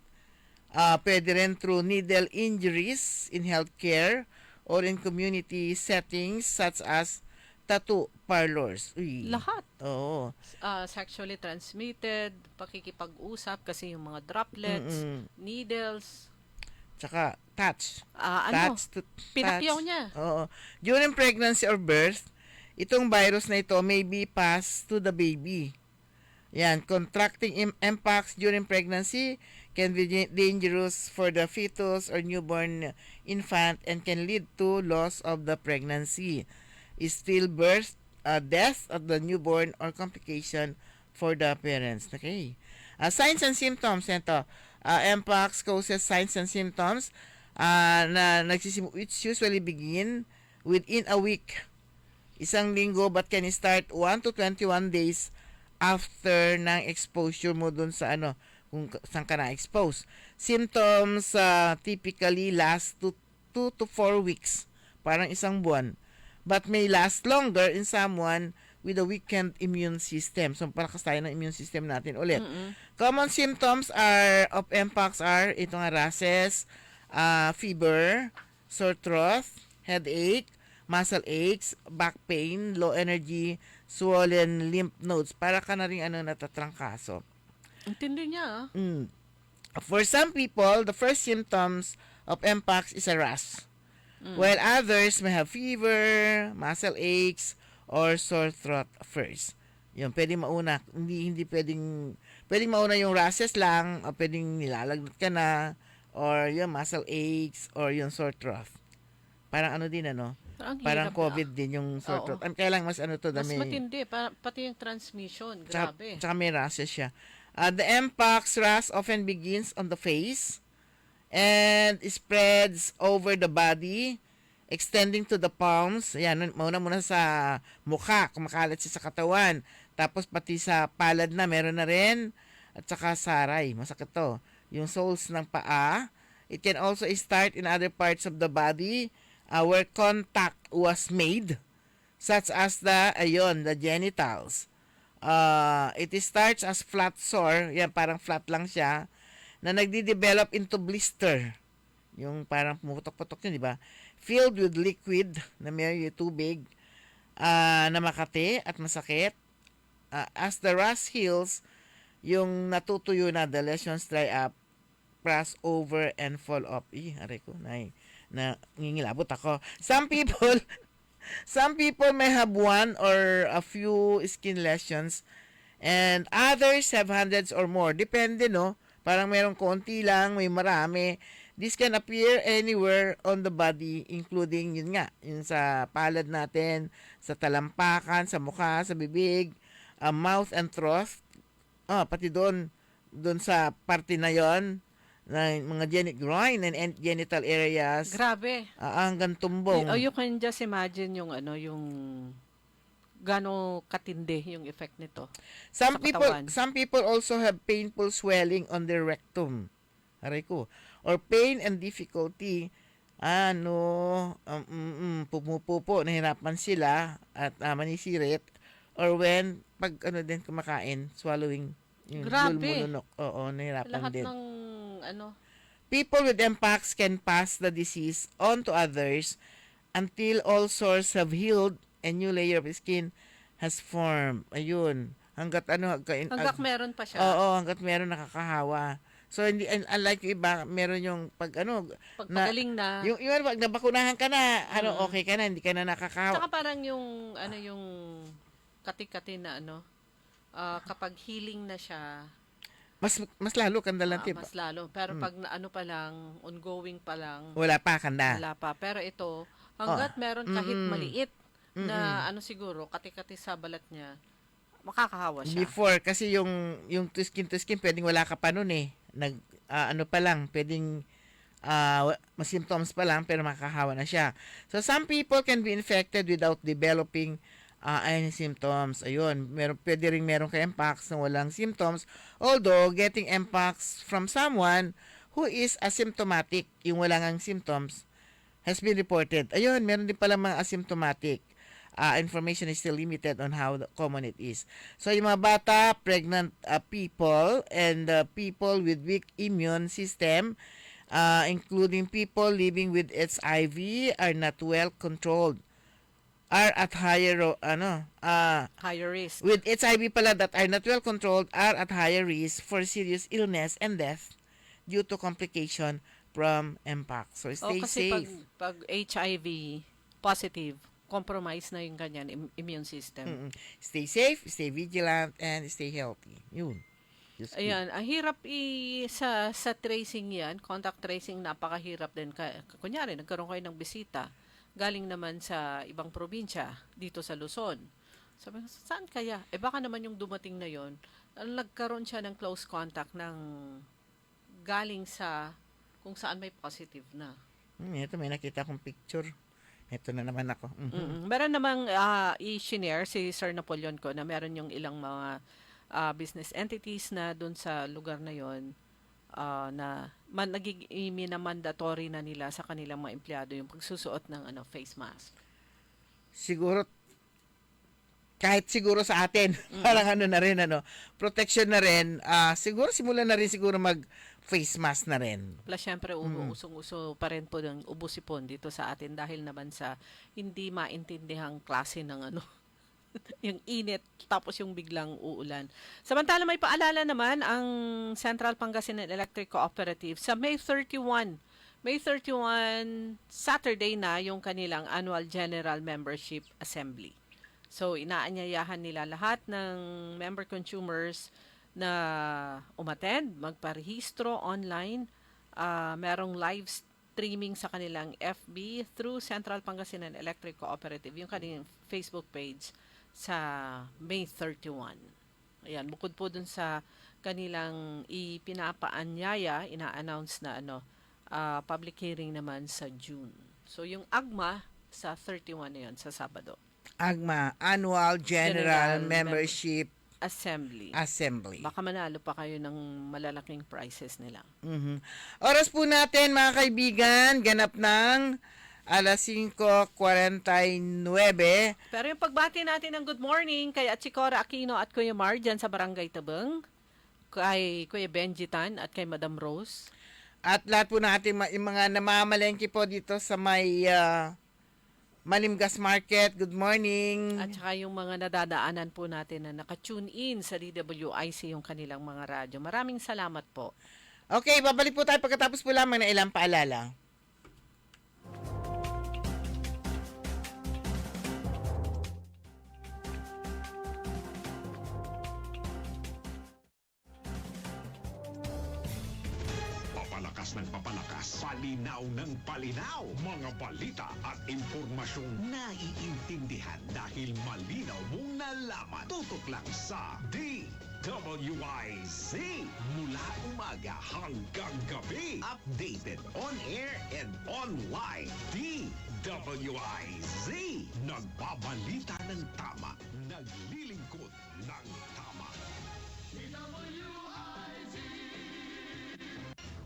Pwede rin through needle injuries in healthcare or in community settings such as tattoo parlors. Uy. Lahat. Oo. Sexually transmitted, pakikipag-usap kasi yung mga droplets, needles, tsaka touch. Pinakyaw niya. Oo. During pregnancy or birth, itong virus na ito may be passed to the baby. Yan, contracting Mpox during pregnancy can be dangerous for the fetus or newborn infant and can lead to loss of the pregnancy, stillbirth, death of the newborn, or complication for the parents. Okay. Signs and symptoms. Ito. Mpox causes signs and symptoms which usually begin within a week, isang linggo, but can start 1 to 21 days after ng exposure mo dun sa kung saan ka na-expose. Symptoms typically last 2 to 4 weeks, parang isang buwan, but may last longer in someone with a weakened immune system. So, palakas tayo ng immune system natin ulit. Common symptoms of Mpox are ito nga, rashes, fever, sore throat, headache, muscle aches, back pain, low energy, swollen lymph nodes. Para ka na rin natatrangkaso. Intindi niya. For some people, the first symptoms of Mpox is a rash, while others may have fever, muscle aches, or sore throat first. Yun, pwedeng mauna. Hindi pwedeng mauna yung rashes lang, o pwedeng nilalagnat ka na, or yung muscle aches, or yung sore throat. Parang din, Parang COVID din yung sore throat. Kailang mas mas matindi. Pati yung transmission. Grabe. Tsaka may rashes siya. The Mpox rash often begins on the face and spreads over the body, extending to the palms. Yan, muna sa mukha, kumakalat siya sa katawan. Tapos pati sa palad na, meron na rin. At saka saray, masakit to. Yung soles ng paa. It can also start in other parts of the body where contact was made, such as the genitals. It starts as flat sore, yan parang flat lang siya, na nagdi-develop into blister. Yung parang pumutok-putok yun, di ba? Filled with liquid na may tubig na makati at masakit. As the rash heals, yung natutuyo na, the lesions dry up, cross over and fall off. Aray ko, ngingilabot ako. Some people may have one or a few skin lesions and others have hundreds or more. Depende, no? Parang merong konti lang, may marami. This can appear anywhere on the body, including yun sa palad natin, sa talampakan, sa mukha, sa bibig, mouth and throat. Pati doon sa parte na yon, na mga groin and genital areas. Grabe. Hanggang tumbong. You can just imagine yung gaano katindi yung effect nito. Some people also have painful swelling on their rectum. Aray ko. Or pain and difficulty pumupupo, nahirapan sila at manisirit, or when pag din kumakain, swallowing yung Grabe. lulunok. Oo, nahirapan Lahat din. ng ano, People with mpox can pass the disease on to others until all sores have healed and new layer of skin has formed. Ayun. Hanggat meron pa siya. Oo, hanggat meron nakakahawa. So hindi unlike yung iba, meron yung Pagpagaling na. yung pag nabakunahan ka na, okay ka na, hindi ka na nakakahawa. Tsaka parang yung yung kati-kati na kapag healing na siya, Mas lalo kanda lang, diba? mas lalo. Pero pag pa lang, ongoing pa lang, Wala pa kanda. wala pa. Pero ito, hanggat meron kahit maliit na siguro, kati-kati sa balat niya, makakahawa siya. Before kasi yung to skin pwedeng wala ka pa noon eh. Pa lang, pwedeng symptoms pa lang pero makakahawa na siya. So some people can be infected without developing any symptoms. Ayun, pwede ring meron kay mpox na walang symptoms. Although getting mpox from someone who is asymptomatic, yung walang ang symptoms, has been reported. Ayun, meron din pala mga asymptomatic. Information is still limited on how common it is. So, yung mga bata, pregnant people, and people with weak immune system, including people living with HIV, are not well controlled, are at higher risk. With HIV pala that are not well controlled are at higher risk for serious illness and death due to complication from mpox. So stay kasi safe. Pag HIV positive, compromise na yung ganyan immune system. Stay safe, stay vigilant, and stay healthy. Yun. Ayan, ang hirap sa tracing yan, contact tracing, napakahirap din. Kunyari, nagkaroon kayo ng bisita, galing naman sa ibang probinsya, dito sa Luzon. Sabi ko, saan kaya? Baka naman yung dumating na yon, nagkaroon siya ng close contact ng galing sa kung saan may positive na. Ito, may nakita kong picture. Ito na naman ako. Meron namang i-share si Sir Napoleon ko na meron yung ilang mga business entities na dun sa lugar na yon na mandatory na nila sa kanilang mga empleyado yung pagsusuot ng face mask. Siguro kahit siguro sa atin parang na rin protection na rin, siguro simulan na rin siguro mag face mask na rin. Plus syempre usong-uso pa rin po ng ubo-sipon dito sa atin dahil naman sa hindi maintindihang klase ng yung init tapos yung biglang uulan. Samantala may paalala naman ang Central Pangasinan Electric Cooperative sa May 31 Saturday na yung kanilang annual General Membership Assembly. So inaanyayahan nila lahat ng member consumers na umattend, magparehistro online. Merong live streaming sa kanilang FB through Central Pangasinan Electric Cooperative, yung kanilang Facebook page sa May 31. Ayan, bukod po dun sa kanilang ipinapaanyaya, ina-announce na public hearing naman sa June. So yung AGMA sa 31 na yun, sa Sabado. AGMA, Annual General Membership Assembly. Baka manalo pa kayo ng malalaking prizes nila. Oras po natin mga kaibigan, ganap ng alas 5:49. Pero yung pagbati natin ng good morning kay Achikora Aquino at Kuya Mar dyan sa Barangay Tabang, kay Kuya Benji Tan at kay Madam Rose. At lahat po natin mga namamalengke po dito sa may Malimgas Market, good morning. At saka yung mga nadadaanan po natin na naka-tune in sa DWIC yung kanilang mga radyo. Maraming salamat po. Okay, babalik po tayo pagkatapos po lamang ng ilang paalala. Papalakas ng papalakas, palinaw ng palinaw. Mga balita at impormasyong naiintindihan dahil malinaw mong nalaman. Tutok lang sa DWIZ. Mula umaga hanggang gabi. Updated on air and online. DWIZ. Nagbabalita ng tama. Naglilingkod ng tama.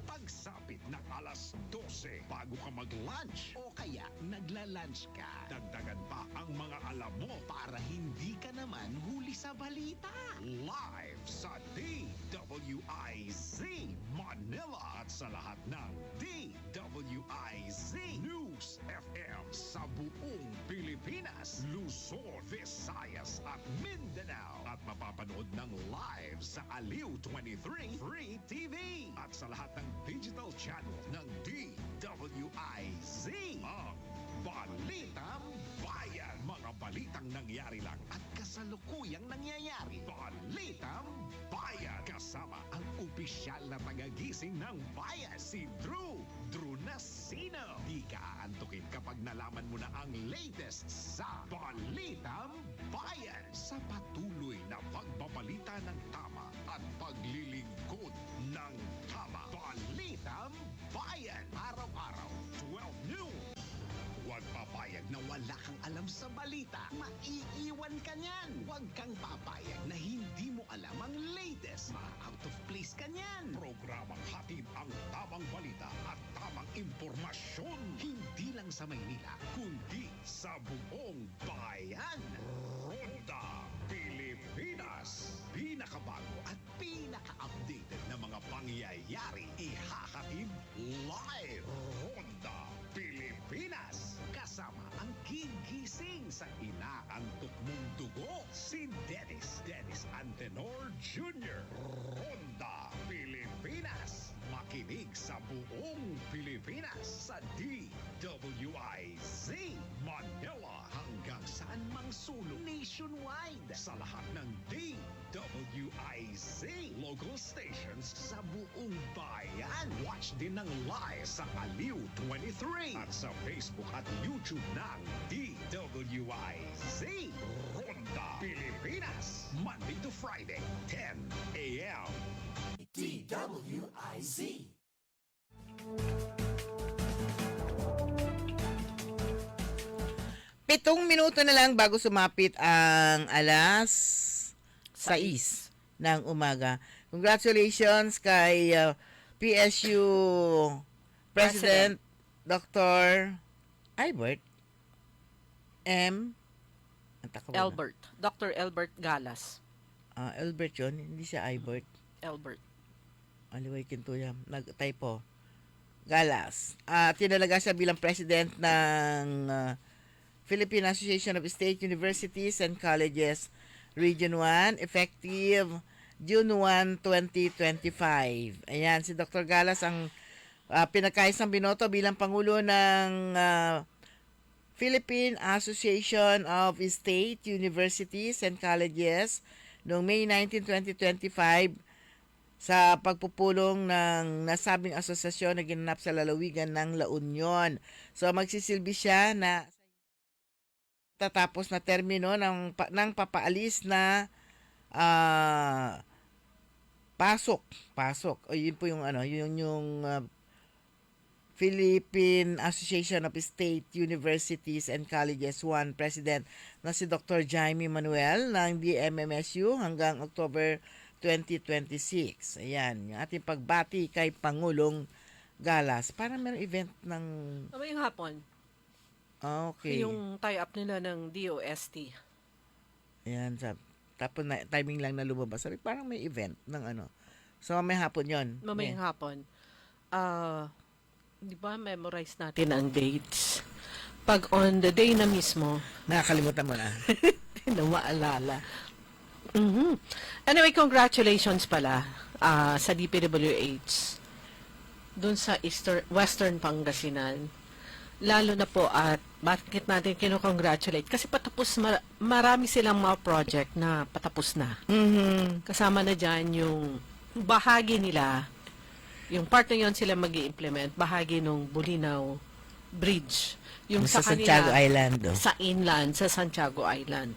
Pagsapit ng alas 12 12 bago ka mag-lunch o kaya nagla-lunch ka. Dagdagan pa ang mga alam mo para hindi ka naman huli sa balita. Live sa DWIZ Manila at sa lahat ng DWIZ News FM sa buong Pilipinas, Luzon, Visayas at Mindanao. At mapapanood ng live sa Aliw 23 Free TV at sa lahat ng digital channel ng DWIZ. Ang Balitang Bayan. Mga balitang nangyari lang at kasalukuyang nangyayari. Balitang Bayan. Kasama ang opisyal na tagagising ng bayan, si Drew Nasino. Di ka aantukin kapag nalaman mo na ang latest sa Balitang Bayan. Sa patuloy na pagbabalita ng tama at paglilingkod ng tama. Balitang Bayan. Araw-araw, 12 noon. Huwag papayag na wala kang alam sa balita. Maiiwan ka niyan. Huwag kang papayag na hindi mo alam ang latest. Out of place ka niyan. Programang hatid ang tamang balita at tamang impormasyon. Hindi lang sa Maynila, kundi sa buong bayan. Ronda Pilipinas. Pinakabago at pinaka-updated na mga pangyayari. Ihahatid live. Ronda Pilipinas. Kasama ang gigising sa inaantok mong dugo, si Dennis Antenor Jr. Ronda Pilipinas. Makinig sa buong Pilipinas sa DWIZ Manila hanggang saan mang sulong nationwide sa lahat ng DWIZ local stations sa buong bayan. Watch din ng live sa Aliw 23 at sa Facebook at YouTube ng DWIZ Ronda Pilipinas. Monday to Friday, 10 a.m. DWIZ. Pitong minuto na lang bago sumapit ang alas 6 ng umaga. Congratulations kay PSU President Dr. Albert Albert. Dr. Albert Galas. Albert yun, hindi siya Albert. Albert. Aliway kintuya, nag-typo. Galas. Tinalaga siya bilang president ng Philippine Association of State Universities and Colleges Region 1, effective June 1, 2025. Ayan, si Dr. Galas ang pinagkaisang binoto bilang Pangulo ng Philippine Association of State Universities and Colleges noong May 19, 2025 sa pagpupulong ng nasabing asosasyon na ginanap sa lalawigan ng La Union. So magsisilbi siya na tatapos na termino ng papaalis na pasok. O yun po yung Philippine Association of State Universities and Colleges 1 President na si Dr. Jaime Manuel ng DMMSU hanggang October 2026. Ayan, yung ating pagbati kay Pangulong Galas. Parang may event ng... Mamayang hapon. Okay. Yung tie-up nila ng DOST. Ayan, tapos na, timing lang na lumabas. Sabi, parang may event ng ano. So, may hapon yon. Mamayang hapon. Di ba, memorize natin ang dates. Pag on the day na mismo, nakakalimutan mo na. Hindi na maalala. Anyway, congratulations pala sa DPWH dun sa Western Pangasinan. Lalo na po at bakit natin kinocongratulate? Kasi patapos, marami silang mga project na patapos na. Kasama na dyan yung bahagi nila, yung part na yun sila mag-i-implement, bahagi ng Bulinaw Bridge. Yung sa kanila, Santiago Island. Sa inland, sa Santiago Island,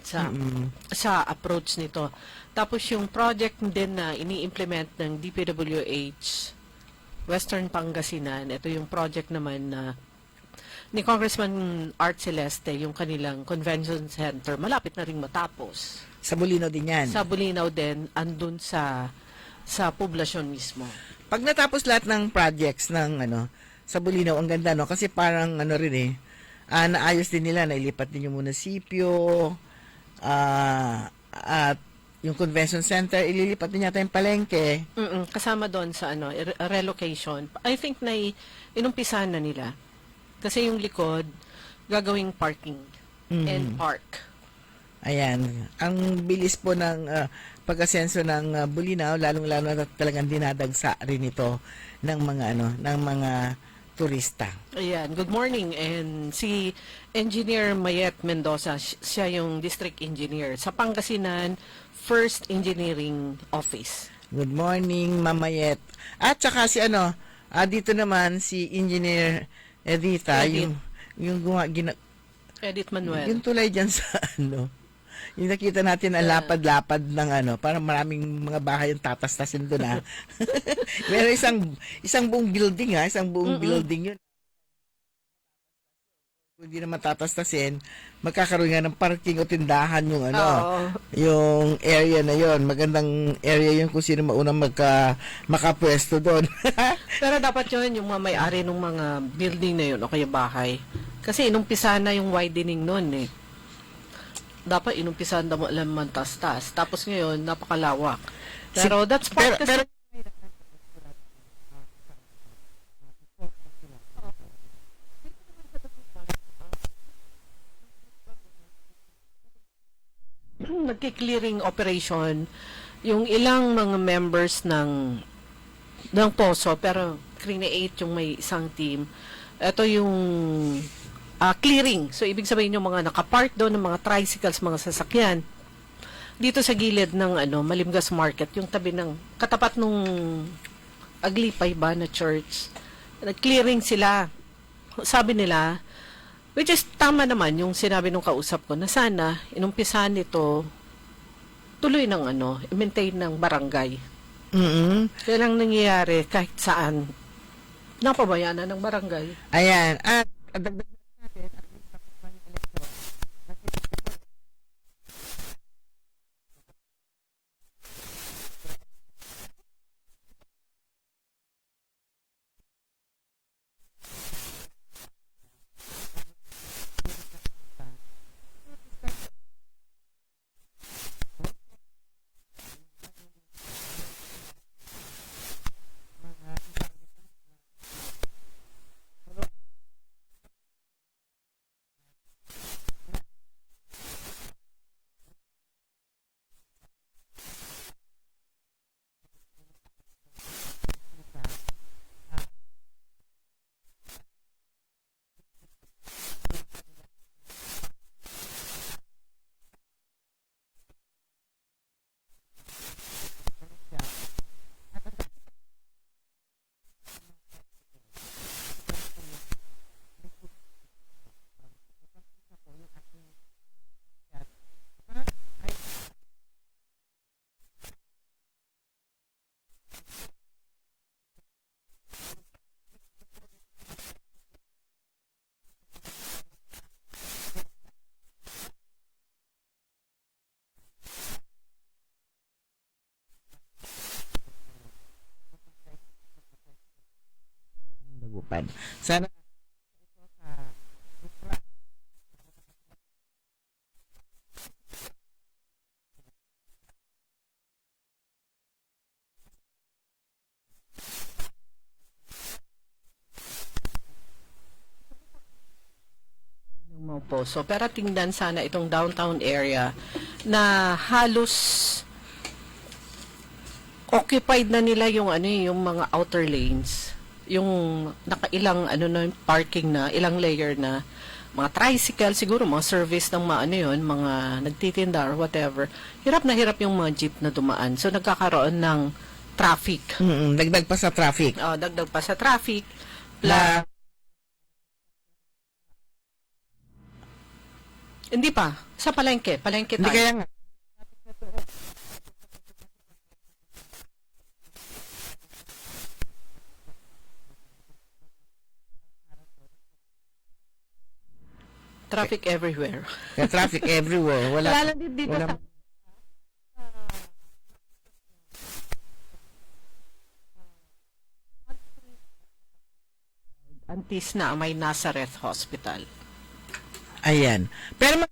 sa approach nito. Tapos yung project din na ini-implement ng DPWH Western Pangasinan, ito yung project naman na ni Congressman Art Celeste, yung kanilang convention center, malapit na rin matapos. Sa Bulinaw din yan. Sa Bulinaw din, andun sa poblasyon mismo. Pag natapos lahat ng projects ng sa Bulinaw. Ang ganda, no? Kasi parang ano rin eh, naayos din nila, nailipat din yung munisipyo, at yung convention center, ililipat din yata yung palengke. Kasama doon sa relocation. I think na inumpisahan na nila. Kasi yung likod, gagawing parking and park. Ayan. Ang bilis po ng pag-asenso ng Bulinaw, lalong-lalo na talagang dinadagsa rin ito ng mga turista. Ayan, good morning. And si Engineer Mayet Mendoza, siya yung district engineer sa Pangasinan First Engineering Office. Good morning, Mamayet. At saka si dito naman si Engineer Edita, yung Edith Manuel. yung tulay dyan sa yung nakita natin ang lapad-lapad ng parang maraming mga bahay yung tatastasin doon Meron isang buong building isang buong building yun. Kung hindi na matatastasin, magkakaroon nga ng parking o tindahan yung yung area na yon. Magandang area yun kung sino maunang makapwesto doon. Pero dapat yun yung mga may-ari ng mga building na yun o kaya bahay. Kasi inumpisa na yung widening noon eh. Dapat inumpisahan na mo alam man tas-tas. Tapos ngayon, napakalawak. Pero that's part kasi... Nagki-clearing operation yung ilang mga members ng POSO, pero create yung may isang team. Ito yung clearing. So, ibig sabihin yung mga nakapark doon, ng mga tricycles, mga sasakyan. Dito sa gilid ng Malimgas Market, yung tabi ng, katapat nung Aglipay ba na church, nag-clearing sila. Sabi nila, which is tama naman yung sinabi nung kausap ko, na sana, inumpisahan nito, tuloy ng i-maintain ng barangay. Kaya lang nangyayari kahit saan, napabayaan na ng barangay. Ayan. At sana Poso. Pero tingnan sana itong downtown area na halos occupied na nila yung yung mga outer lanes. Yung nakailang na parking na, ilang layer na mga tricycle, siguro mga service ng mga nagtitinda or whatever. Hirap na hirap yung mga jeep na dumaan. So nagkakaroon ng traffic. Dagdag pa sa traffic. Dagdag pa sa traffic. Hindi pa. Sa palengke. Palengke tayo. Hindi kaya nga. Traffic everywhere. Traffic everywhere. Lalo din dito sa... buntis na ang may Nazareth Hospital. Ayan. Pero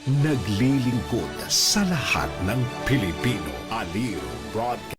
Naglilingkod sa lahat ng Pilipino. Aliw Broadcast.